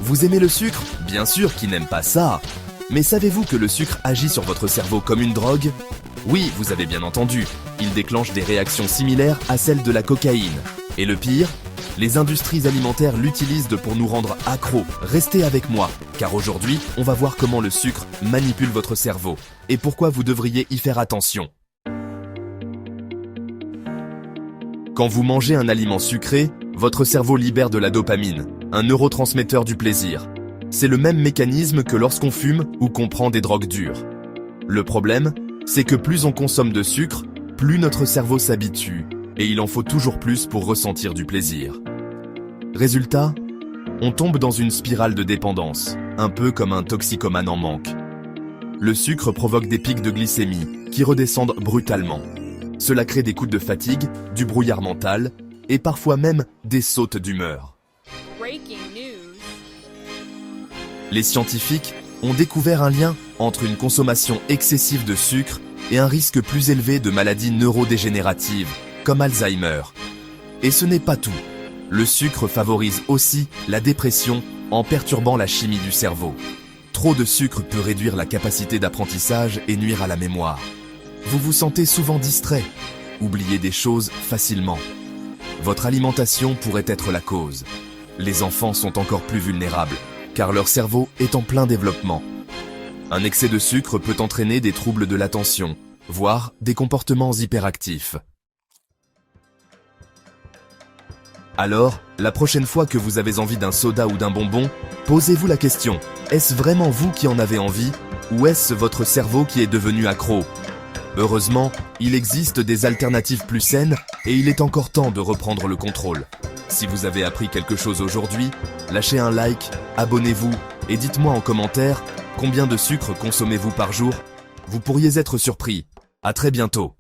Vous aimez le sucre? Bien sûr qui n'aime pas ça. Mais savez-vous que le sucre agit sur votre cerveau comme une drogue? Oui, vous avez bien entendu, il déclenche des réactions similaires à celles de la cocaïne. Et le pire, les industries alimentaires l'utilisent pour nous rendre accros. Restez avec moi, car aujourd'hui, on va voir comment le sucre manipule votre cerveau et pourquoi vous devriez y faire attention. Quand vous mangez un aliment sucré, votre cerveau libère de la dopamine, un neurotransmetteur du plaisir. C'est le même mécanisme que lorsqu'on fume ou qu'on prend des drogues dures. Le problème, c'est que plus on consomme de sucre, plus notre cerveau s'habitue, et il en faut toujours plus pour ressentir du plaisir. Résultat, on tombe dans une spirale de dépendance, un peu comme un toxicomane en manque. Le sucre provoque des pics de glycémie qui redescendent brutalement. Cela crée des coups de fatigue, du brouillard mental et parfois même des sautes d'humeur. Les scientifiques ont découvert un lien entre une consommation excessive de sucre et un risque plus élevé de maladies neurodégénératives, comme Alzheimer. Et ce n'est pas tout. Le sucre favorise aussi la dépression en perturbant la chimie du cerveau. Trop de sucre peut réduire la capacité d'apprentissage et nuire à la mémoire. Vous vous sentez souvent distrait, oubliez des choses facilement. Votre alimentation pourrait être la cause. Les enfants sont encore plus vulnérables, car leur cerveau est en plein développement. Un excès de sucre peut entraîner des troubles de l'attention, voire des comportements hyperactifs. Alors, la prochaine fois que vous avez envie d'un soda ou d'un bonbon, posez-vous la question, est-ce vraiment vous qui en avez envie, ou est-ce votre cerveau qui est devenu accro? Heureusement, il existe des alternatives plus saines et il est encore temps de reprendre le contrôle. Si vous avez appris quelque chose aujourd'hui, lâchez un like, abonnez-vous et dites-moi en commentaire combien de sucre consommez-vous par jour. Vous pourriez être surpris. À très bientôt.